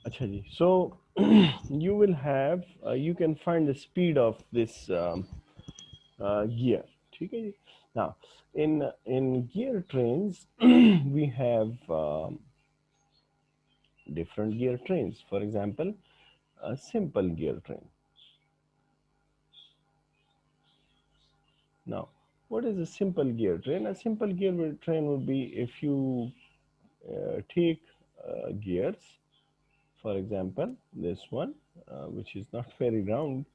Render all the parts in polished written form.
अच्छा जी, so you will have you can find the speed of this gear. ठीक है जी. Now in gear trains we have different gear trains. For example, a simple gear train. Now, what is a simple gear train? A simple gear train would be if you take gears, for example, this one, which is not very round.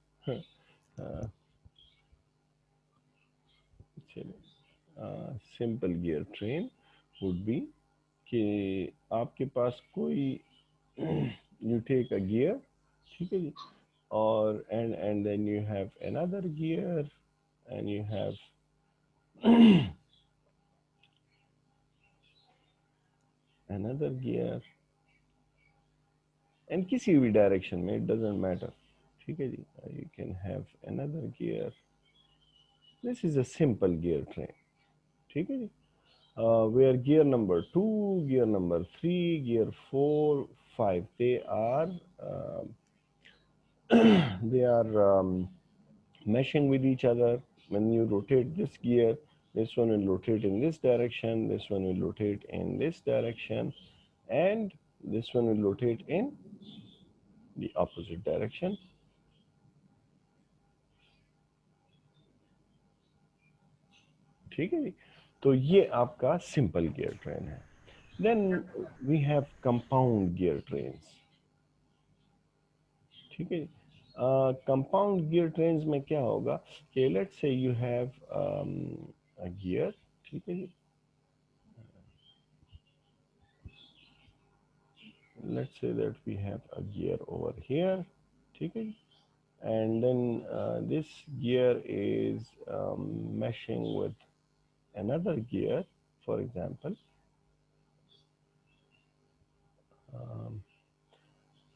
uh, simple gear train would be कि आपके पास कोई you take a gear, ठीक है जी, और and then you have another gear and you have another gear and किसी भी direction में, it doesn't matter. ठीक है जी, you can have another gear. This is a simple gear train. ठीक है जी. Where gear number 2, gear number 3, gear 4, 5, um, they are meshing with each other. When you rotate this gear, this one will rotate in this direction, this one will rotate in this direction, and this one will rotate in the opposite direction. ठीक है जी. तो ये आपका simple gear train है. Then we have compound gear trains. ठीक है. Compound gear trains में क्या होगा कि let's say you have a gear. ठीक है जी. Let's say that we have a gear over here. ठीक है. And then this gear is meshing with another gear, for example, um,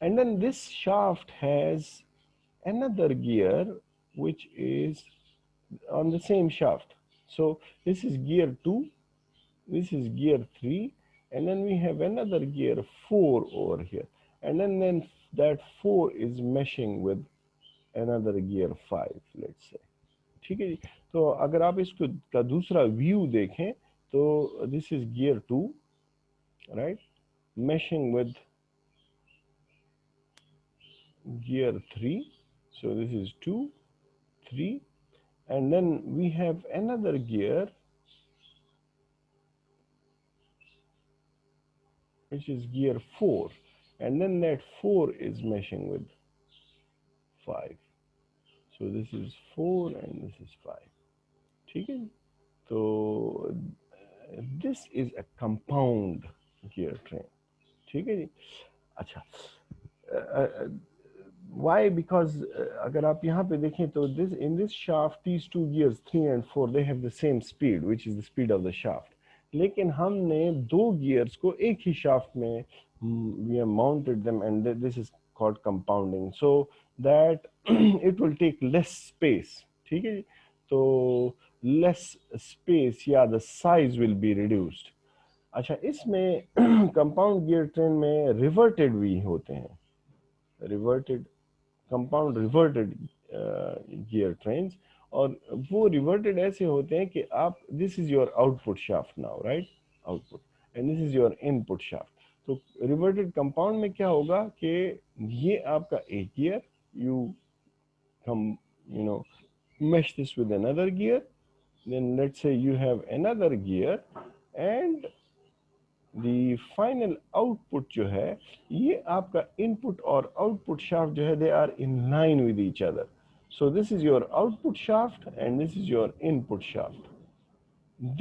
and then this shaft has another gear which is on the same shaft. So this is gear 2, this is gear 3, and then we have another gear 4 over here, and then that 4 is meshing with another gear 5, let's say. ठीक है जी. तो अगर आप इसको का दूसरा view देखें तो this is gear 2, right, meshing with gear 3. So this is 2, 3, and then we have another gear which is gear 4, and then that 4 is meshing with 5. So this is 4 and this is 5. ठीक है. तो this is a compound gear train. ठीक है जी. अच्छा. Why? Because अगर आप यहाँ पे देखें तो this in this shaft these two gears 3 and 4 they have the same speed, which is the speed of the shaft. लेकिन हमने दो gears को एक ही shaft में we have mounted them, and this is called compounding, so that it will take less space. ठीक है. तो less space या the size will be reduced. अच्छा, इसमें कंपाउंड गियर ट्रेन में रिवर्टेड भी होते हैं. Reverted compound reverted gear trains, और वो रिवर्टेड ऐसे होते हैं कि आप this is your output shaft now, right, output, and this is your input shaft. तो रिवर्टेड कंपाउंड में क्या होगा कि ये आपका एक gear, you come you know mesh this with another gear, then let's say you have another gear, and the final output जो है ये आपका input और output shaft जो है they are in line with each other. So this is your output shaft and this is your input shaft.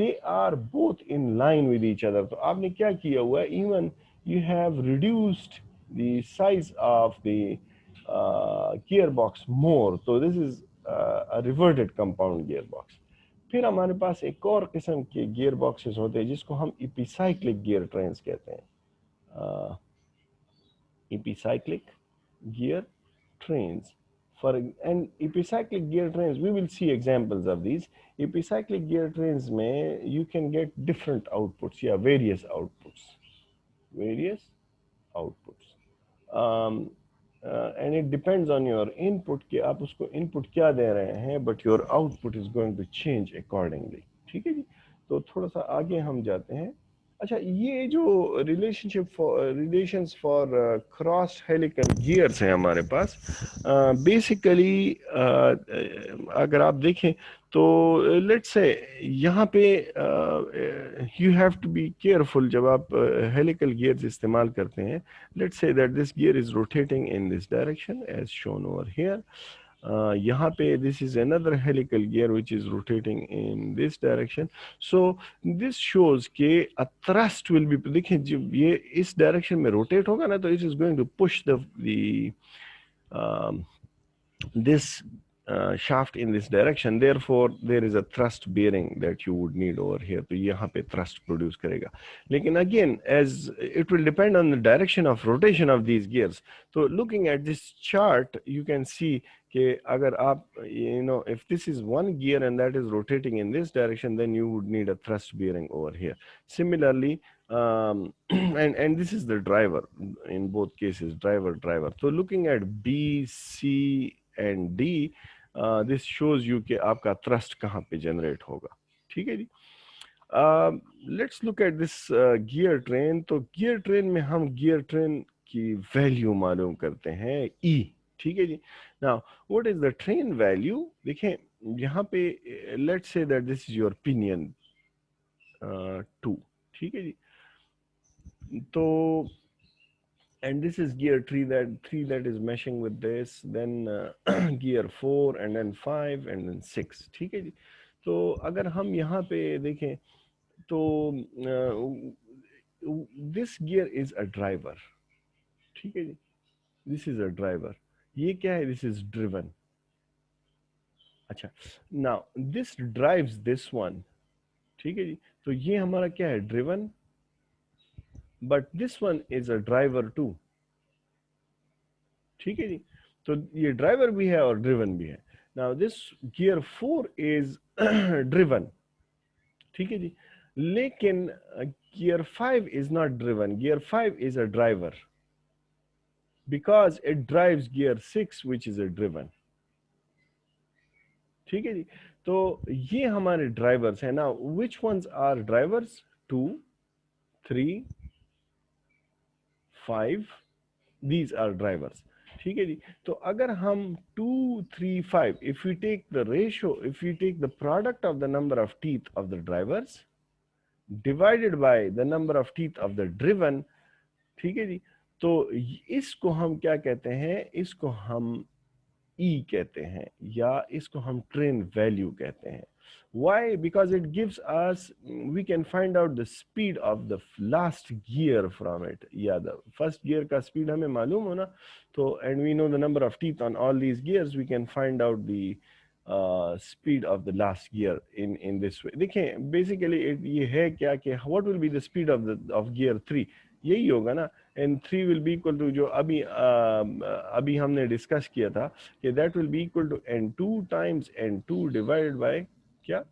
They are both in line with each other. तो आपने क्या किया हुआ है, even you have reduced the size of the gearbox more. So this is a reverted compound gearbox. फिर हमारे पास एक और किस्म के गियर बॉक्सेस होते हैं जिसको हम इपीसाइक्लिक गियर ट्रेन्स कहते हैं. Epicyclic gear trains. For and epicyclic gear trains, we will see examples of these. Epicyclic gear trains may you can get different outputs, yeah, various outputs, various outputs. And it depends on your input कि आप उसको input क्या दे रहे हैं, but your output is going to change accordingly. ठीक है जी। तो थोड़ा सा आगे हम जाते हैं। अच्छा, ये जो relations for cross helical gears हैं हमारे पास, बेसिकली अगर आप देखें तो लेट्स से यहाँ पे you have to be careful जब आप हेलिकल गियर्स इस्तेमाल करते हैं। Let's say that this gear is rotating in this direction as shown over here. यहाँ पे this is another helical gear which is rotating in this direction. So this shows के a thrust will be, देखिए जब ये इस direction में rotate होगा ना, तो it is going to push the this shaft in this direction, therefore there is a thrust bearing that you would need over here, तो यहाँ पे thrust produce करेगा। लेकिन again, as it will depend on the direction of rotation of these gears, so looking at this chart you can see कि अगर आप if this is one gear and that is rotating in this direction, then you would need a thrust bearing over here. Similarly, and this is the driver in both cases, driver. So looking at B, C and D, this shows you कि आपका thrust कहाँ पे generate होगा। ठीक है जी। Let's look at this gear train। तो gear train में हम gear train की value मालूम करते हैं E। ठीक है जी। Now what is the train value? देखें यहाँ पे let's say that this is your pinion 2। ठीक है जी। तो and this is gear 3 that is meshing with this, then gear 4 and then 5 and then 6। ठीक है जी। तो अगर हम यहाँ पे देखें तो this gear is a driver। ठीक है जी। this is a driver। ये क्या है? this is driven। अच्छा, now this drives this one। ठीक है जी। तो ये हमारा क्या है? driven, but this one is a driver too। ठीक है जी। तो ये ड्राइवर भी है और ड्रिवन भी है। Now this gear 4 is driven. ठीक है जी। लेकिन gear 5 is not driven, gear 5 is a driver because it drives gear 6 which is a driven. ठीक है जी। तो ये हमारे ड्राइवर्स हैं। Now which ones are drivers? 2, 3, 5, these are drivers। ठीक है जी। तो अगर हम 2, 3, 5, if we take the ratio, if we take the product of the number of teeth of the drivers divided by the number of teeth of the driven, ठीक है जी, तो इसको हम क्या कहते हैं? इसको हम E कहते हैं या इसको हम ट्रेन वैल्यू कहते हैं। Why? Because it gives us, we can find out the speed of the last gear from it। या the first gear का speed हमें मालूम हो ना, तो and we know the number of teeth on all these gears, we can find out the speed of the last gear in this way। देखें basically ये है क्या कि what will be the speed of gear 3? यही होगा ना, N 3 will be equal to जो अभी हमने डिस्कस किया था कि that will be equal to n2 times n2 divided by क्या?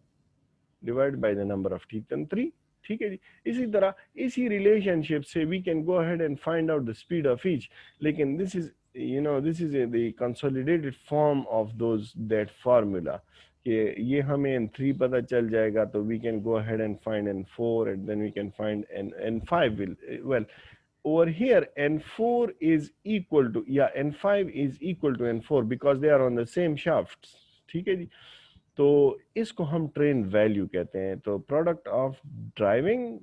Divide by the number of teeth in 3। ठीक है जी। इसी तरह इसी रिलेशनशिप से we can go ahead and find out the speed of each. लेकिन this is this is the consolidated form of those that formula कि ये हमें n3 पता चल जाएगा, तो we can go ahead and find n4 and then we can find n5 will well over here n4 is equal to, yeah, n5 is equal to n4 because they are on the same shafts। ठीक है जी। तो इसको हम train value कहते हैं। तो product of driving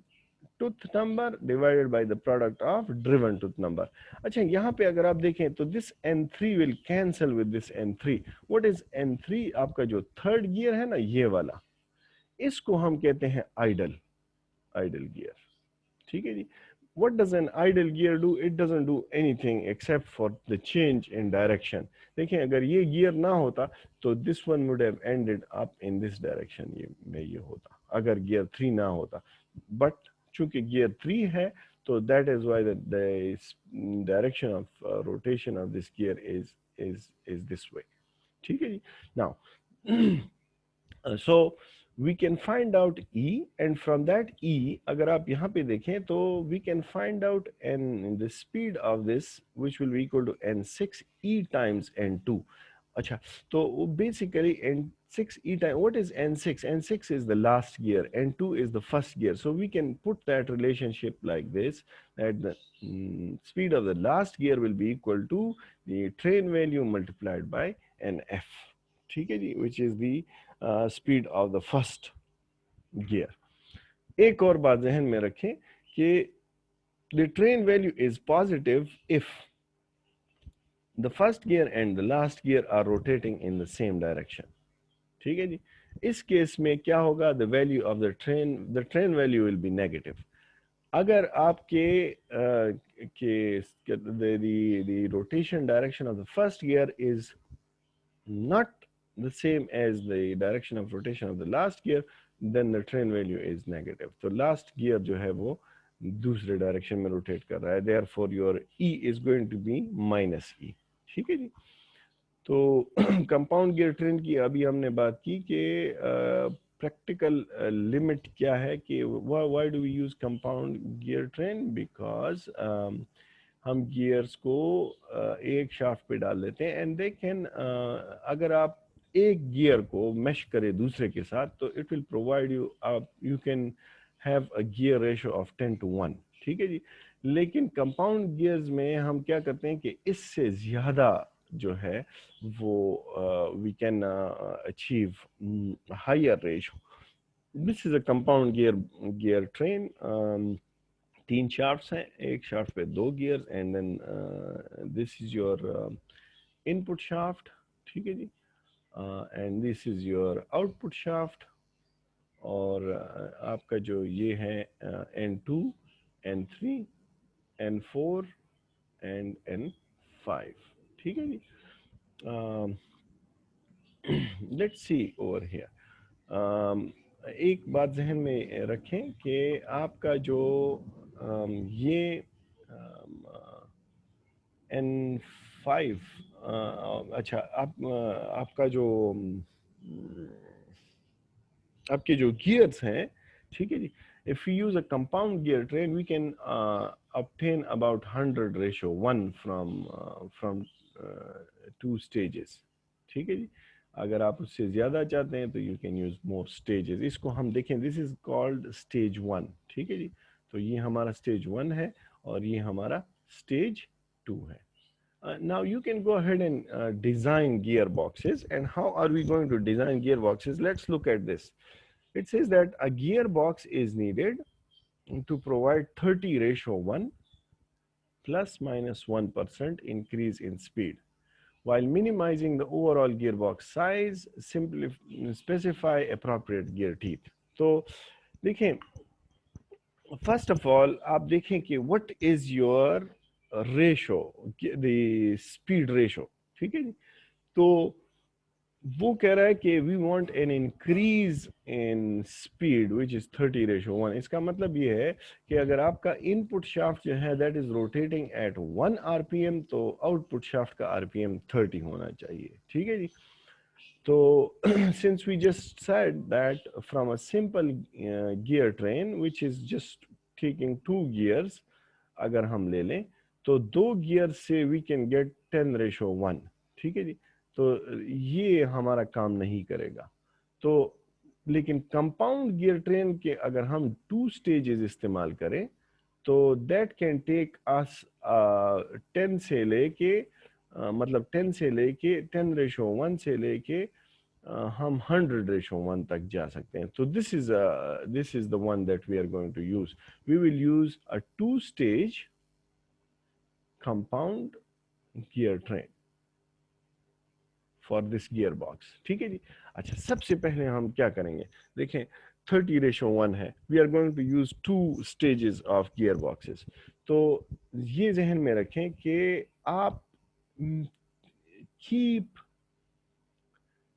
tooth number divided by the product of driven tooth number. अच्छा, यहाँ पे अगर आप देखें तो this n3 will cancel with this n3। What is n3? आपका जो थर्ड गियर है ना, ये वाला, इसको हम कहते हैं आइडल गियर। ठीक है जी। What does an idle gear do? It doesn't do anything except for the change in direction। देखिए अगर ये गियर ना होता तो this one would have ended up in this direction। ये होता अगर गियर 3 ना होता, but चूंकि गियर 3 है तो that is why the direction of rotation of this gear is this way। ठीक है जी। Now so we can find out E, and from that E अगर आप यहाँ पे देखें तो we can find out n the speed of this which will be equal to n6 E times n2. अच्छा, तो basically n6 E time, what is n6? N6 is the last gear, n2 is the first gear. So we can put that relationship like this, that the speed of the last gear will be equal to the train value multiplied by nf. ठीक है जी, which is the speed of the first gear. एक और बात जहन में रखें कि the train value is positive if the first gear and the last gear are rotating in the same direction. ठीक है जी, इस केस में क्या होगा, the value of the train value will be negative. अगर आपके the rotation direction of the first gear is not the same as the direction of rotation of the last gear, then the train value is negative. तो last gear जो है वो दूसरे direction में rotate कर रहा है, therefore your E is going to be minus E. ठीक है जी, तो कंपाउंड गियर ट्रेन की अभी हमने बात की कि प्रैक्टिकल लिमिट क्या है कि why do we use compound gear train, because हम गियर्स को एक शाफ्ट पे डाल देते हैं एंड दे कैन, अगर आप एक गियर को मैश करें दूसरे के साथ तो इट विल प्रोवाइड यू, आप you can have a gear ratio of 10:1. ठीक है जी, लेकिन कंपाउंड गियर्स में हम क्या करते हैं कि इससे ज़्यादा जो है वो we can achieve higher ratio. This is a compound gear train. तीन शाफ्ट्स हैं, एक शाफ्ट पे दो gears and then this is your input shaft. ठीक है जी, and this is your output shaft. और आपका जो ये है N2, N3, N4 and N5. ठीक है जी. Let's see over here. एक बात जहन में रखें कि आपका जो ये N5, अच्छा, आपका जो आपके जो गियर्स हैं, ठीक है जी, if we use a compound gear train we can obtain about 100:1 from two stages. ठीक है जी, अगर आप उससे ज़्यादा चाहते हैं तो you can use more stages. इसको हम देखें, दिस इज़ कॉल्ड स्टेज 1. ठीक है जी, तो ये हमारा स्टेज 1 है और ये हमारा स्टेज 2 है. Now you can go ahead and design gearboxes. And how are we going to design gearboxes? Let's look at this. It says that a gearbox is needed to provide 30:1 plus minus 1% increase in speed. While minimizing the overall gearbox size, simply specify appropriate gear teeth. तो देखें, first of all आप देखें कि what is your ratio, the speed ratio. ठीक है जी, तो वो कह रहा है कि we want an increase in speed which is 30:1. इसका मतलब ये है कि अगर आपका इनपुट शाफ्ट जो है that is rotating at 1 RPM, तो आउटपुट शाफ्ट का RPM 30 होना चाहिए. ठीक है जी, तो since we just said that from a simple gear train which is just taking 2 gears, अगर हम ले लें तो 2 गियर से we can get 10:1. ठीक है जी, तो ये हमारा काम नहीं करेगा. तो लेकिन कंपाउंड गियर ट्रेन के अगर हम 2 स्टेजेस इस्तेमाल करें तो दैट कैन टेक अस 10 से लेके मतलब 10 से लेके 10:1 से लेके हम 100:1 तक जा सकते हैं. तो this is the one that we are going to use. We will use a 2 stage compound gear train for this gear box. ठीक है जी, अच्छा, सबसे पहले हम क्या करेंगे, देखें 30:1 है, we are going to use 2 stages of gear boxes. तो ये जहन में रखें कि आप keep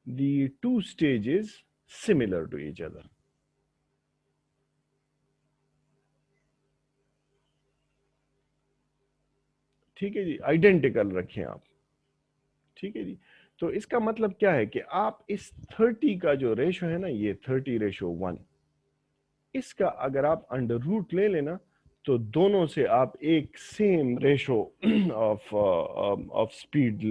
the 2 stages similar to each other. ठीक है जी, आइडेंटिकल रखें आप. ठीक है जी, तो इसका मतलब क्या है कि आप इस 30 का जो रेशो है ना, ये 30:1, इसका अगर आप अंडर रूट ले लेना तो दोनों से आप एक same ratio of speed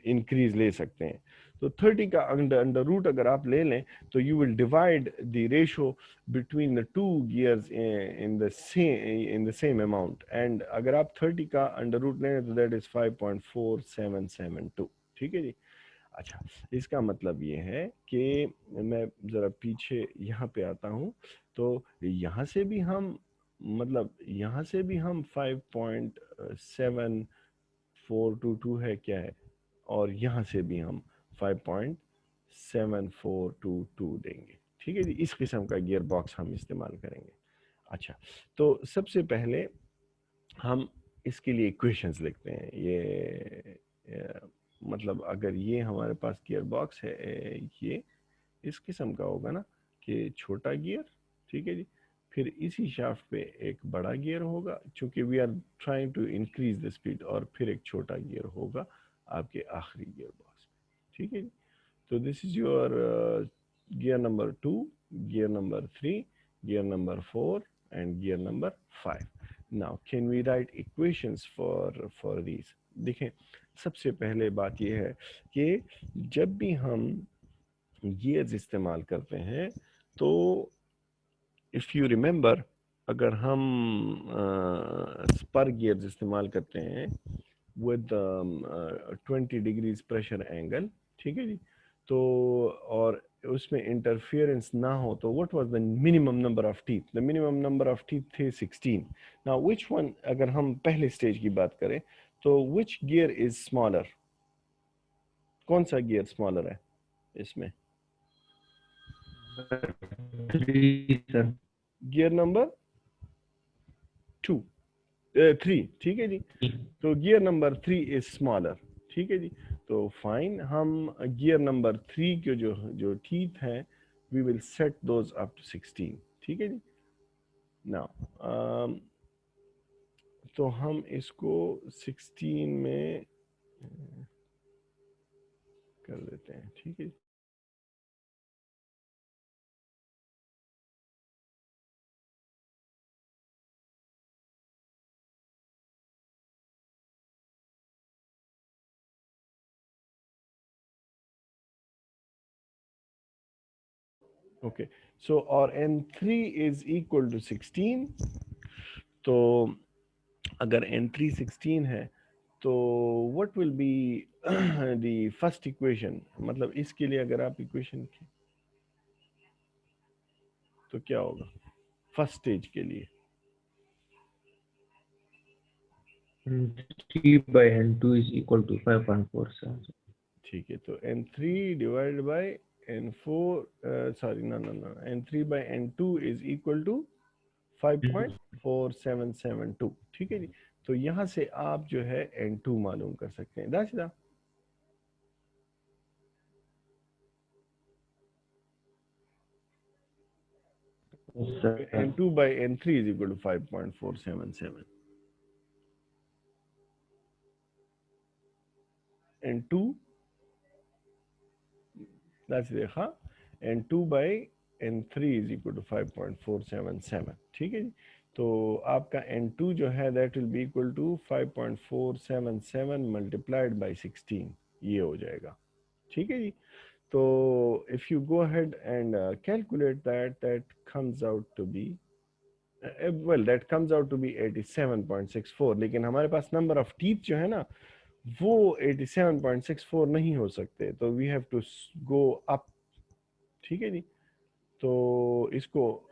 increase ले सकते हैं। तो 30 का अंडर रूट अगर आप ले लें तो you will divide the ratio between the two gears in the same amount, and अगर आप 30 का अंडर रूट लें तो दैट इज 5.4772। ठीक है जी। अच्छा, इसका मतलब ये है कि मैं ज़रा पीछे यहाँ पे आता हूँ, तो यहाँ से भी हम, मतलब यहाँ से भी हम 5.7422 है क्या है, और यहाँ से भी हम 5.7422 देंगे। ठीक है जी, इस किस्म का गियर बॉक्स हम इस्तेमाल करेंगे। अच्छा, तो सबसे पहले हम इसके लिए इक्वेशंस लिखते हैं। मतलब अगर ये हमारे पास गियर बॉक्स है, ये इस किस्म का होगा ना कि छोटा गियर, ठीक है जी, फिर इसी शाफ्ट पे एक बड़ा गियर होगा चूंकि we are trying to increase the speed, और फिर एक छोटा गियर होगा आपके आखिरी गियर बॉक्स में। ठीक है जी। तो this is your gear number 2, gear number 3, gear number 4 and gear number 5। Now can we write equations for these. देखें, सबसे पहले बात यह है कि जब भी हम गियर्स इस्तेमाल करते हैं तो इफ़ यू रिमेंबर, अगर हम स्पर गियर्स इस्तेमाल करते हैं विद 20 डिग्रीज प्रेशर एंगल, ठीक है जी, तो और उसमें इंटरफेरेंस ना हो, तो what was the minimum number of teeth? The minimum number of teeth थे 16। नाउ व्हिच वन, अगर हम पहले स्टेज की बात करें तो व्हिच गियर इज स्मॉलर? कौन सा गियर स्मॉलर है इसमें? सर। गियर नंबर 2, 3, ठीक है जी। तो गियर नंबर 3 इज स्मॉलर, ठीक है जी। तो फाइन, हम गियर नंबर 3 के जो जो टीथ हैं we will set those up to 16, ठीक है जी। नाउ तो हम इसको 16 में कर देते हैं, ठीक है। ओके, सो और n3 इज इक्वल टू 16, तो अगर n3 16 है तो what will be the first equation? मतलब इसके लिए अगर आप इक्वेशन लिखें तो क्या होगा फर्स्ट स्टेज के लिए? T/N2 is equal to 5.47. ठीक है, तो n3 divided by n4, sorry, no no no, n3 by n2 is equal to 5.4772, ठीक है जी। तो यहाँ से आप जो है n2 मालूम कर सकते हैं। दाशिदा, Yes, sir. n2 by n3 is equal to 5.477, n2, that's it, हाँ, n2 by n3 is equal to 5.477, ठीक है जी। तो आपका n2 जो है that will be equal to 5.477 multiplied by 16, ये हो जाएगा, ठीक है जी। तो if you go ahead and calculate that, that comes out to be well, that comes out to be 87.64, लेकिन हमारे पास नंबर ऑफ टीथ जो है ना वो 87.64 नहीं हो सकते, तो we have to go up, ठीक है जी। तो इसको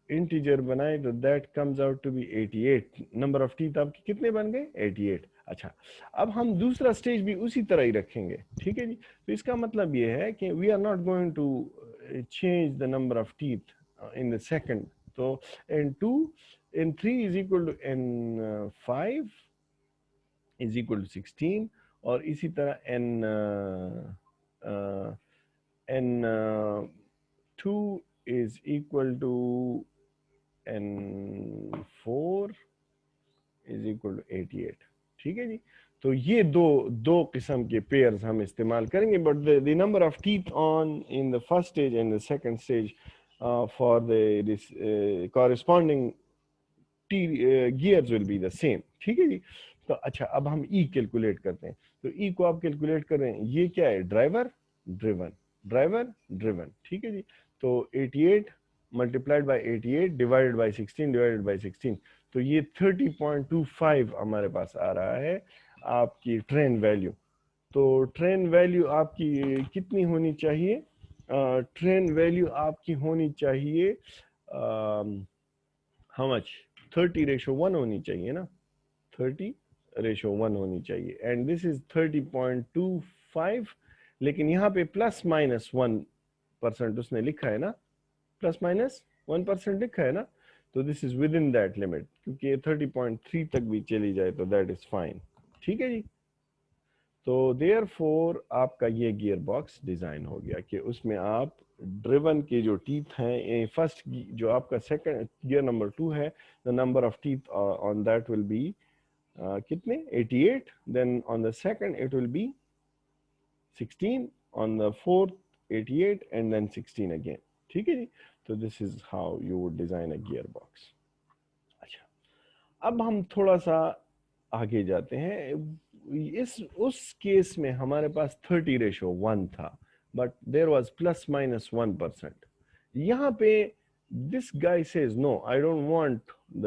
इंटीजर बनाए तो that comes out to be 88। Number of teeth आपके कितने बन गए? 88। अच्छा, अब हम दूसरा स्टेज भी उसी तरह ही रखेंगे, ठीक है जी। तो इसका मतलब ये है कि we are not going to change the number of teeth in the second. तो n2, n3 is equal to n5 is equal to 16, और इसी तरह n2 is equal to n4 is equal to 88, ठीक है जी। तो ये दो दो किस्म के पेयर्स हम इस्तेमाल करेंगे, but the number of teeth on in the first stage and the second stage for the corresponding gears will be the same, ठीक है जी। तो अच्छा, अब हम ई कैलकुलेट करते हैं। तो ई को आप कैलकुलेट कर रहे हैं, ये क्या है, ड्राइवर ड्रिवन, ड्राइवर ड्रिवन, ठीक है जी। तो 88 multiplied by 88 divided by 16 divided by 16, तो ये 30.25 हमारे पास आ रहा है आपकी ट्रेन वैल्यू। तो ट्रेन वैल्यू आपकी कितनी होनी चाहिए? ट्रेन वैल्यू आपकी होनी चाहिए हाउ मच, 30:1 होनी चाहिए ना, 30:1 होनी चाहिए, एंड दिस इज 30.25। लेकिन यहाँ पे +-1% उसने लिखा है ना, +-1% लिखा है ना, तो this is with in that limit, क्योंकि 30.3 तक भी चली जाए तो दैट इज फाइन, ठीक है जी। तो देयरफॉर आपका ये गियर बॉक्स डिजाइन हो गया कि उसमें आप ड्रिवन के जो टीथ हैं, फर्स्ट जो आपका सेकंड गियर नंबर 2 है, the number of teeth on that will be कितने, 88, then on the second it will be 16, on the fourth 88 and then 16 again, ठीक है जी। तो this is how you would design a gear box. अच्छा, अब हम थोड़ा सा आगे जाते हैं। इस उस केस में हमारे पास 30:1 था, बट देर वॉज +-1%। यहाँ पे this guy says no, I don't want the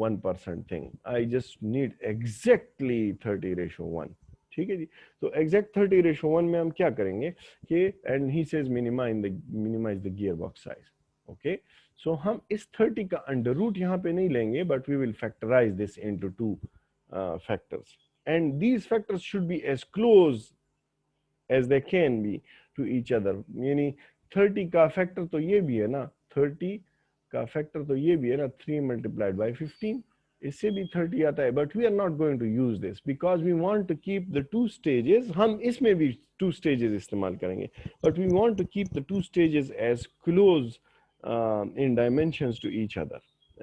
1% thing, I just need exactly 30:1, ठीक है जी। तो एग्जैक्ट 30:1 में हम क्या करेंगे कि, and he says minimize the gear box size, okay. So हम इस 30 का अंडर रूट यहाँ पे नहीं लेंगे, but we will factorize this into 2 factors, and these factors should be as close as they can be to each other। यानी 30 का factor तो ये भी है ना, 30 का फैक्टर तो ये भी है ना, 3 मल्टीप्लाइड बाय 15, इससे भी 30 आता है, but we are not going to use this because we want to keep the 2 stages. हम इसमें भी 2 स्टेजेस इस्तेमाल करेंगे, but we want to keep the 2 stages as close in dimensions to each other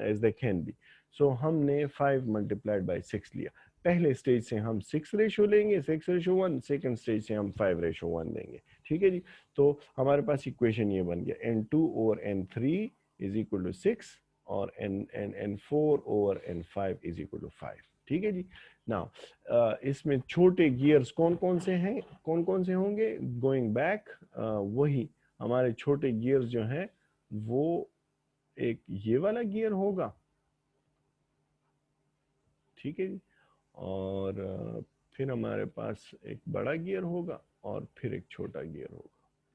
as they can be। so हमने 5 multiplied by 6 लिया। पहले stage से हम 6 रेशो लेंगे, 6:1, सेकंड स्टेज से हम 5:1 लेंगे, ठीक है जी। तो हमारे पास इक्वेशन ये बन गया, n2 over n3 is equal to 6 और n4 over n5 is equal to 5, ठीक है जी। नाउ इसमें छोटे गियर्स कौन कौन से हैं, कौन कौन से होंगे, गोइंग बैक, वही हमारे छोटे गियर्स जो हैं वो एक ये वाला गियर होगा, ठीक है जी, और फिर हमारे पास एक बड़ा गियर होगा और फिर एक छोटा गियर होगा,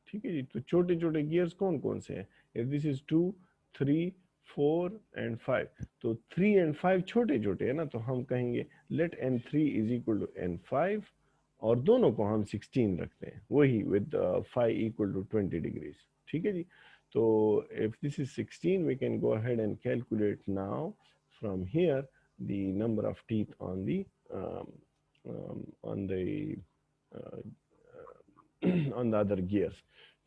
ठीक है जी। तो छोटे छोटे गियर्स कौन कौन से हैं, इफ दिस इज 2, 3, 4 एंड 5, तो 3 एंड 5 छोटे छोटे है ना, तो हम कहेंगे late n3 is equal to n5, और दोनों को हम 16 रखते हैं, वही विद 5 इक्वल टू 20 डिग्रीज, ठीक है जी। तो if this is 16, we can go ahead and calculate now from here the number of teeth on the on the uh, on the other gears।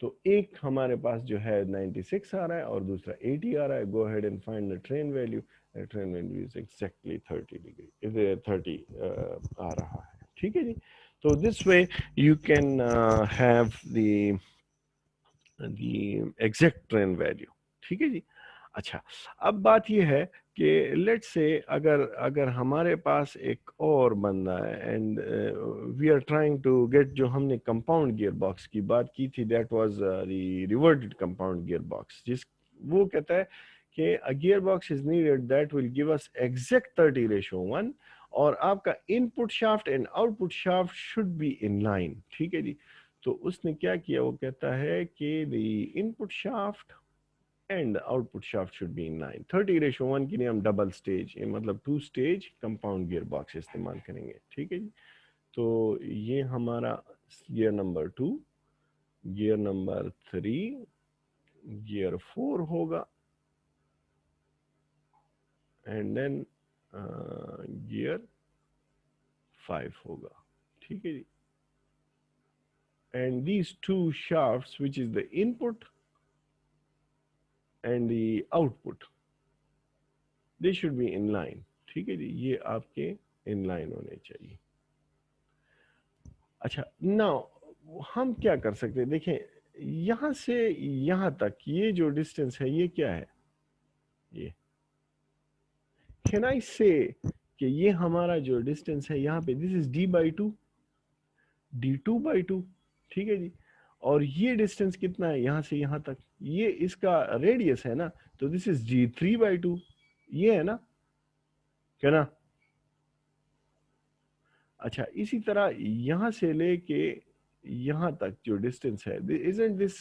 तो एक हमारे पास जो है 96 आ रहा है और दूसरा 80 आ रहा है। गो ahead and find the train value. Train value is exactly 30 degree, 30 आ रहा है, ठीक है जी। तो this way you can have the exact train value, ठीक है जी। अच्छा, अब बात यह है कि लेट्स से अगर अगर हमारे पास एक और बंदा है and we are trying to get, जो हमने कंपाउंड गियर बॉक्स की बात की थी, that was the reverted compound gear box, जिस वो कहता है कि a gear box is needed that will give us exact 30:1 और आपका input shaft and output shaft should be in line, ठीक है जी। तो उसने क्या किया, वो कहता है कि the input shaft and output shaft should be in line. 30:1 के लिए हम डबल स्टेज, मतलब 2 स्टेज कंपाउंड गियर बॉक्स इस्तेमाल करेंगे, ठीक है जी। तो ये हमारा gear number 2, gear number 3, gear 4 होगा, एंड देन गियर 5 होगा, ठीक है जी। and these two shafts, which is the input and the output, they should be in line, ठीक है जी। ये आपके इनलाइन होने चाहिए। अच्छा, नाउ हम क्या कर सकते हैं, देखें यहां से यहां तक ये जो डिस्टेंस है ये क्या है, ये कैन आई से कि ये हमारा जो डिस्टेंस है यहाँ पे दिस इज d/2, d2/2, ठीक है जी। और ये डिस्टेंस कितना है यहाँ से यहाँ तक, ये इसका रेडियस है ना, तो दिस इज d3/2, ये है ना, क्या ना। अच्छा, इसी तरह यहां से लेके यहां तक जो डिस्टेंस है, इजंट दिस,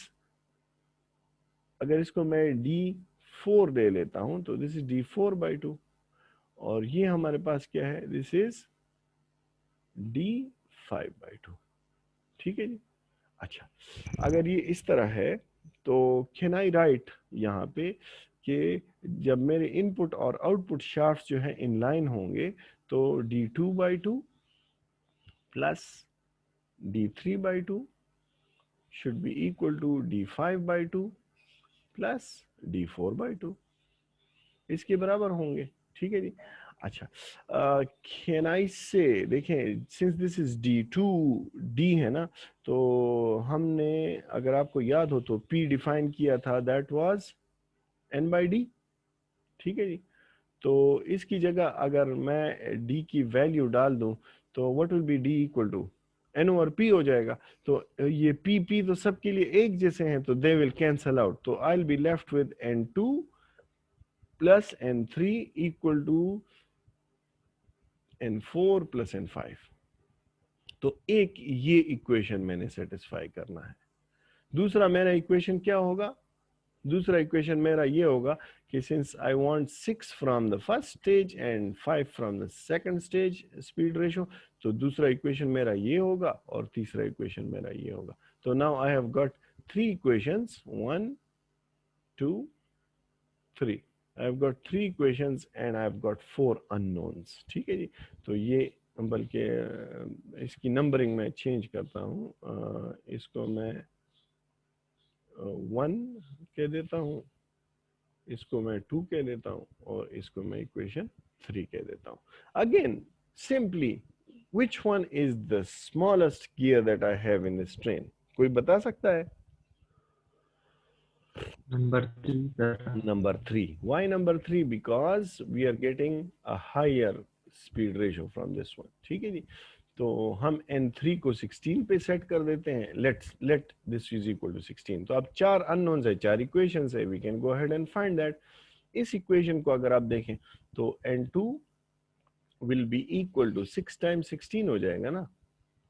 अगर इसको मैं d4 ले लेता हूं तो दिस इज d4/2, और ये हमारे पास क्या है, दिस इज d5/2, ठीक है जी। अच्छा, अगर ये इस तरह है तो कैन आई राइट यहाँ पे कि जब मेरे इनपुट और आउटपुट शाफ्ट जो है इनलाइन होंगे तो d2/2 plus d3/2 should be equal to d5/2 plus d4/2, इसके बराबर होंगे, ठीक है जी। अच्छा, कैन आई से, देखें सिंस दिस इज d है ना, तो हमने अगर आपको याद हो तो p डिफाइन किया था, दैट वाज n/d, ठीक है जी। तो इसकी जगह अगर मैं d की वैल्यू डाल दूं तो what will be d equal to n/p हो जाएगा। तो ये p तो सबके लिए एक जैसे हैं, तो दे विल कैंसल आउट, तो I will be left with n2 plus n3 equal to n4 plus n5। तो एक ये इक्वेशन मैंने सेटिस्फाई करना है। दूसरा मेरा इक्वेशन क्या होगा, दूसरा इक्वेशन मेरा ये होगा कि since I want 6 from the first stage and 5 from the second stage speed ratio, तो दूसरा इक्वेशन मेरा ये होगा और तीसरा इक्वेशन मेरा ये होगा। तो now I have got 3 equations, 1 2 3, I have got 3 equations and I have got 4 unknowns, ठीक है जी। तो ये बल्कि इसकी नंबरिंग में चेंज करता हूँ, इसको मैं 1 कह देता हूँ, इसको मैं 2 कह देता हूँ, और इसको मैं इक्वेशन 3 कह देता हूँ। Again simply which one is the smallest gear that I have in this train, कोई बता सकता है? Number 3, sir. Number 3. Why number 3? Because we are getting a higher speed ratio from this one, ठीक है जी। तो हम n3 को 16 पे सेट कर देते हैं, let this is equal to 16। तो अब 4 अननोन्स है, 4 इक्वेशंस है, we can go ahead and find that। इस इक्वेशन को अगर आप देखें तो n2 will be equal to 6 times 16 हो जाएगा ना,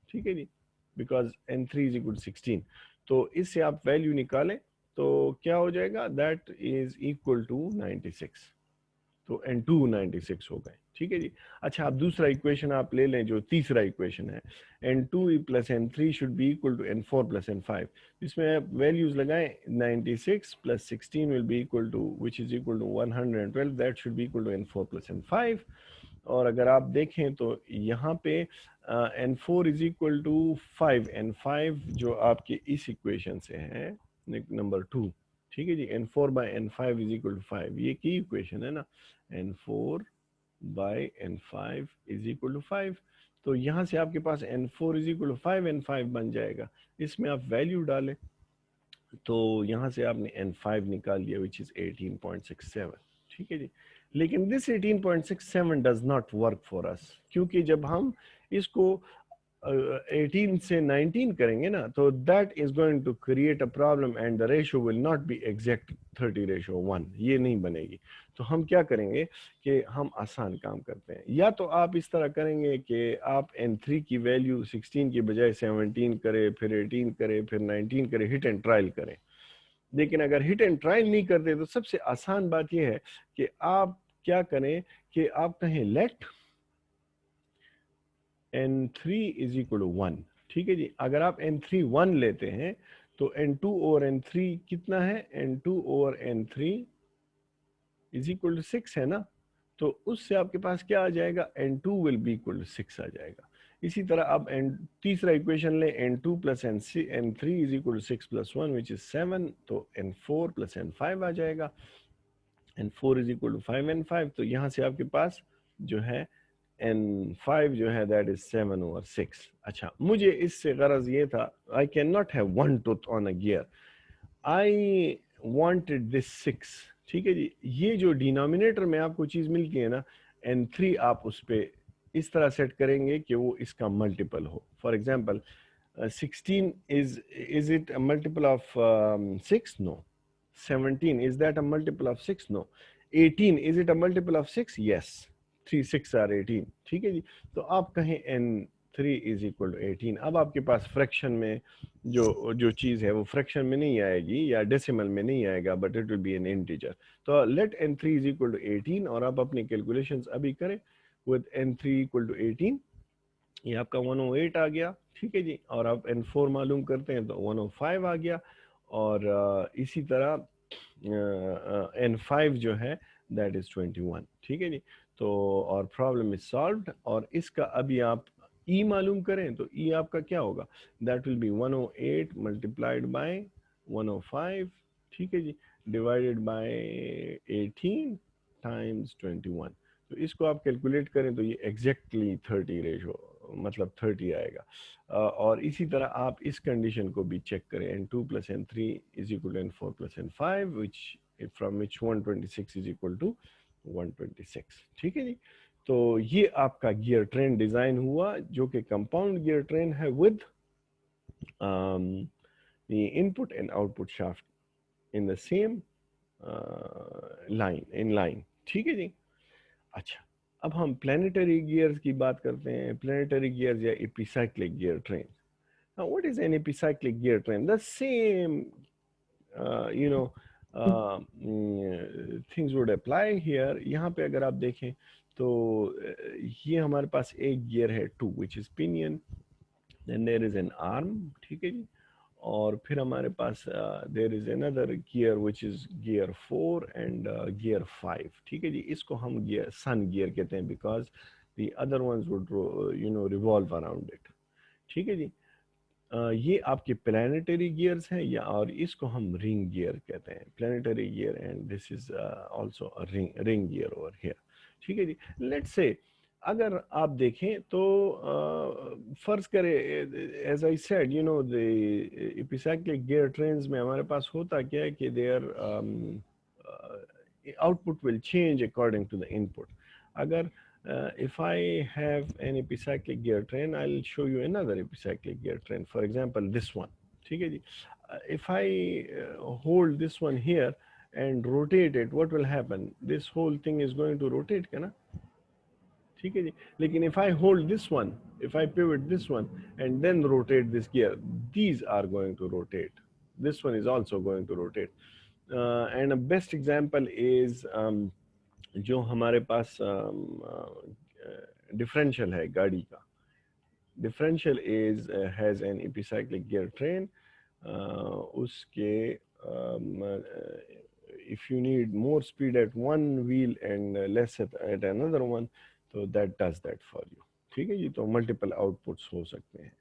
ठीक है जी, because n3 is equal to 16। तो इससे आप वैल्यू निकालें तो क्या हो जाएगा, that is equal to 96। तो n2 96 हो गए, ठीक है जी। अच्छा, अब दूसरा इक्वेशन आप ले लें जो तीसरा इक्वेशन है, n2 plus n3 should be equal to n4 plus n5। इसमें आप वैल्यूज लगाएं, 96 plus 16 will be equal to which is equal to 112, that should be equal to n4 plus n5। और अगर आप देखें तो यहाँ पे n4 is equal to 5, n5 जो आपके इस इक्वेशन से है नंबर 2, ठीक है जी। n4 by n5 is equal to 5, ये की इक्वेशन है ना, n4 by n5 is equal to 5। तो यहाँ से आपके पास n4 is equal to 5 n5 बन जाएगा, इसमें आप वैल्यू डालें तो यहाँ से आपने n5 निकाल लिया विच इज 18.67, ठीक है जी। लेकिन this 18.67 does not work for us, क्योंकि जब हम इसको 18 से 19 करेंगे ना तो that is going to create a problem and the ratio will not be exact 30:1, ये नहीं बनेगी। तो हम क्या करेंगे कि हम आसान काम करते हैं, या तो आप इस तरह करेंगे कि आप n3 की वैल्यू 16 की बजाय 17 करें, फिर 18 करें, फिर 19 करें, हिट एंड ट्रायल करें। लेकिन अगर हिट एंड ट्रायल नहीं करते तो सबसे आसान बात यह है कि आप क्या करें कि आप कहें late n3 is equal to 1, ठीक है जी। अगर आप n3 1 लेते हैं तो n2 ओवर n3 कितना है, n2 over n3 is equal to 6 है ना, तो उससे आपके पास क्या आ जाएगा, n2 will be equal to 6 आ जाएगा। इसी तरह अब तीसरा इक्वेशन ले, n2 plus n3 is equal to 6 plus 1 which is 7, तो n4 प्लस n5 आ जाएगा, n4 is equal to 5 n5। तो यहाँ से आपके पास जो है N5 जो है दैट इज 7/6। अच्छा, मुझे इससे गरज ये था, I can not have one tooth on a gear, I wanted this 6। ठीक है जी, ये जो डिनोमिनेटर में आपको चीज मिलती है ना, N3 आप उस पे इस तरह सेट करेंगे कि वो इसका मल्टीपल हो। For example 16 is it a multiple of 6? No. 17, is that a multiple of 6? No. 18, is it a multiple of 6? Yes. 3 6 are 18। ठीक है जी, तो आप कहें n3 is equal to 18। अब आपके पास फ्रैक्शन में जो जो चीज़ है वो फ्रैक्शन में नहीं आएगी या डेसिमल में नहीं आएगा, but it will be N integer. तो late n3 is equal to 18 और आप अपनी कैलकुलेशंस अभी करें with n3 equal to 18। ये आपका 108 आ गया। ठीक है जी, और आप N4 मालूम करते हैं तो 105 आ गया। और इसी तरह N5 जो है दैट इज 21। ठीक है जी, तो और प्रॉब्लम इज सॉल्व्ड। और इसका अभी आप E मालूम करें तो E आपका क्या होगा, that will B 108 multiplied by 105। ठीक है जी, डिवाइडेड बाय 18 टाइम्स 21। तो इसको आप कैलकुलेट करें तो ये एग्जैक्टली 30 रेशो मतलब 30 आएगा। और इसी तरह आप इस कंडीशन को भी चेक करें, n2 plus n3 is equal to n4 plus n5 which from which 126 is equal to 126। ठीक है जी, तो ये आपका गियर ट्रेन डिजाइन हुआ जो कि कंपाउंड गियर ट्रेन है with the input and output shaft in the same line in line। ठीक है जी। अच्छा, अब हम प्लानिटरी गियर्स की बात करते हैं, प्लानिटरी गियर्स या epicyclic gear train. Now, what is an epicyclic gear train? The same, you know, things would apply here। यहाँ पे अगर आप देखें तो ये हमारे पास एक गियर है 2 which is pinion, then there is an arm। ठीक है जी, और फिर हमारे पास there is another gear which is gear 4 and gear 5। ठीक है जी, इसको हम गियर सन गियर कहते हैं because the other ones would revolve around it. ठीक है जी, ये आपके प्लानिटरी गियर्स हैं या, और इसको हम रिंग गियर कहते हैं, planetary gear and this is also a ring gear over here. ठीक है जी, लेट्स से अगर आप देखें तो फर्ज करें as I said you know the epicyclic gear trains में हमारे पास होता क्या है कि there output will change according to the input। अगर if I have an epicyclic gear train, I'll show you another epicyclic gear train, for example this one। ठीक है जी, if I hold this one here and rotate it, what will happen, this whole thing is going to rotate क्या ना। ठीक है जी, लेकिन if I hold this one, if I pivot this one and then rotate this gear, these are going to rotate, this one is also going to rotate। and a best example is जो हमारे पास differential है गाड़ी का, differential is has an epicyclic gear train. उसके if you need more speed at one wheel and less at another one, तो that does that for you। ठीक है जी, तो मल्टीपल आउटपुट्स हो सकते हैं।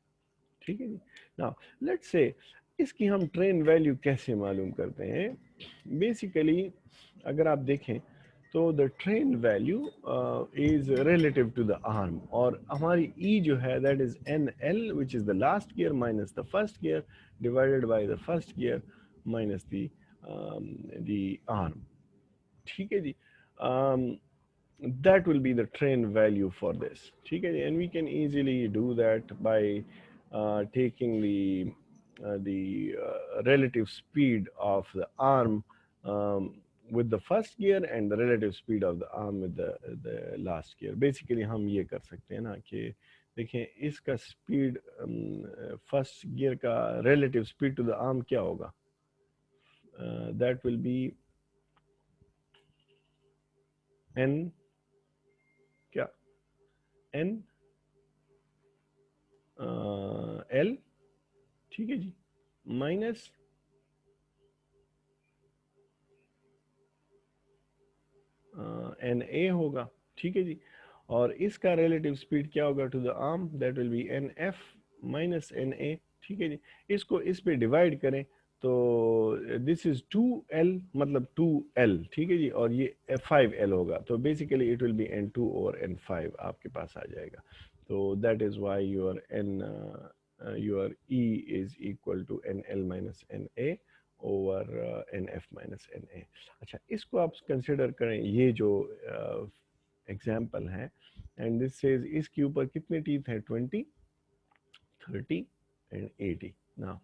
ठीक है जी, नाउ लेट्स से इसकी हम ट्रेन वैल्यू कैसे मालूम करते हैं। बेसिकली अगर आप देखें तो the train value is relative to the arm, और हमारी ई जो है that is N L which is the last gear minus the first gear divided by the first gear minus the arm. ठीक है जी, that will be the train value for this। ठीक है जी, and we can easily do that by taking the relative speed of the arm with the first gear and the relative speed of the arm with the last gear। basically हम ये कर सकते हैं ना कि देखें इसका स्पीड फर्स्ट गियर का relative speed to the arm क्या होगा, that will be n क्या n l। ठीक है जी, माइनस एन ए होगा। ठीक है जी, और इसका रिलेटिव स्पीड क्या होगा to the arm, that will be N F minus N A. ठीक है जी, इसको इस पे डिवाइड करें तो दिस इज 2L मतलब 2L, ठीक है जी, और ये 5L होगा, तो basically it will B N2 और N5 आपके पास आ जाएगा। तो that is why your E is equal to NL minus NA over NF minus NA। अच्छा, इसको आप कंसिडर करें, ये जो एग्जाम्पल है, एंड दिस सेज इसके ऊपर कितने टीथ हैं, 20, 30 and 80। Now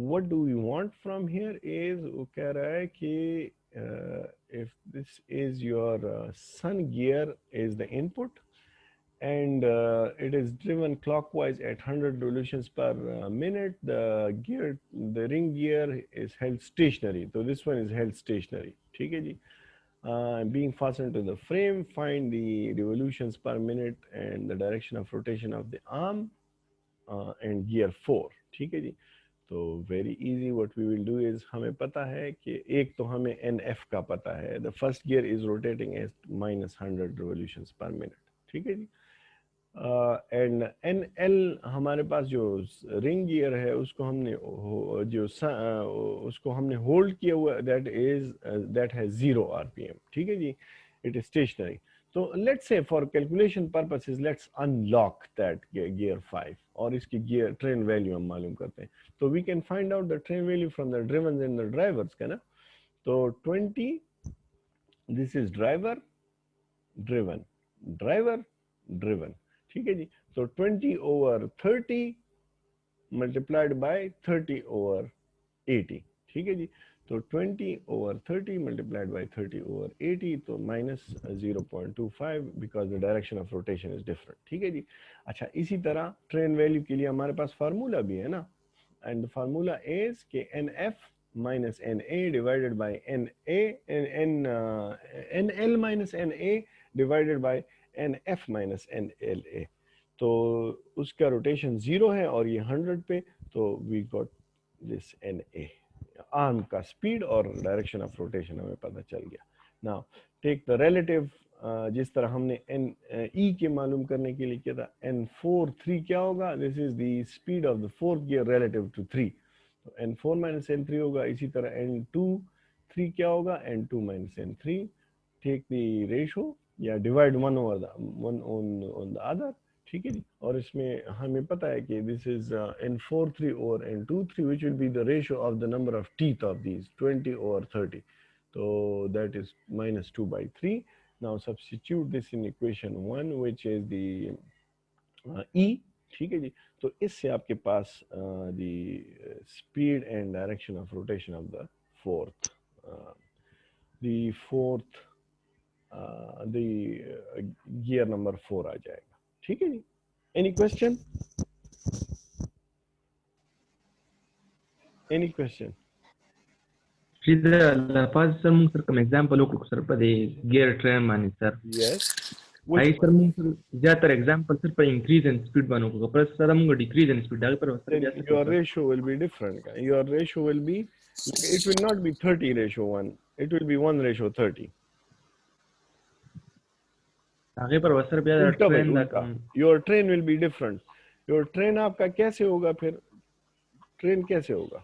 what do we want from here is, वो कह रहा है कि if this is your sun gear is the input and it is driven clockwise at 100 revolutions per minute, the ring gear is held stationary, so this one is held stationary, ठीक है जी। Being fastened to the frame, find the revolutions per minute and the direction of rotation of the arm and gear 4, ठीक है जी। तो very easy, what we will do is, हमें पता है कि एक तो हमें NF का पता है, the first gear is rotating at -100 revolutions पर मिनट, ठीक है जी। एंड NL हमारे पास जो रिंग गियर है उसको हमने उसको हमने होल्ड किया हुआ, दैट हैज 0 RPM, ठीक है जी, it is stationary. So let's say for calculation purposes, let's unlock that gear 5 और इसकी gear train value हम मालूम करते हैं। तो we can find out the train value from the drivens and the drivers, का ना। तो 20, this is driver, driven, driver, driven, ठीक है जी। तो 20 over 30 multiplied by 30 over 80, ठीक है जी। तो 20 over 30 multiplied by 30 over 80, तो minus 0.25 because the direction of rotation is different, ठीक है जी। अच्छा, इसी तरह ट्रेन वैल्यू के लिए हमारे पास फार्मूला भी है ना, एंड द फार्मूला इज के NF minus NA divided by NA and NL minus NA divided by NF minus NLA। तो उसका रोटेशन 0 है और ये 100 पे, तो we got this NA, arm का स्पीड और डायरेक्शन ऑफ रोटेशन हमें पता चल गया। नाउ टेक द रिलेटिव, जिस तरह हमने E के मालूम करने के लिए किया था, N4 3 क्या होगा, this is the speed of the fourth gear relative to 3, तो N4 माइनस N3 होगा। इसी तरह N2 3 क्या होगा, N2 minus N3, take the ratio या divide one on the other, ठीक है जी। और इसमें हमें पता है कि दिस इज N4 3 और N2 3 which will be the ratio of the number of teeth of these 20 or 30, so that is -2/3। now substitute this in equation 1 which is the E, ठीक है जी। तो इससे आपके पास the speed and direction of rotation of the fourth gear number 4 आ जाएगा, ठीक है जी। Any question? Any question? إذا لفاز سر ممكن كم example وكل سر بدي gear train ماني سر. Yes. Which هاي سر one? ممكن زيادة example سر بدي increase in speed بانو كل بس سر ممكن decrease in speed داغي پر سر Then بياسة your سر. ratio will be different. Your ratio will be, it will not be 30:1. It will be 1:30. داغي پر سر بياسة उल्टा भाई train दा उल्टा। कम Your train will be different. Your train आपका कैसे होगा फिर? Train कैसे होगा?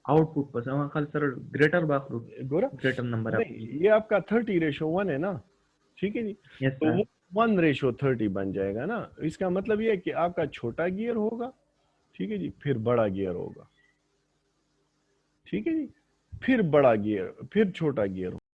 output पर सर खाली सर greater बाखरो गोरा? greater number आप. नहीं, ये आपका 30:1 है ना, ठीक है जी। Yes तो sir. वो 1:30 बन जाएगा ना। इसका मतलब ये है कि आपका छोटा गियर होगा, ठीक है जी, फिर बड़ा गियर होगा, ठीक है जी, फिर बड़ा गियर, फिर छोटा गियर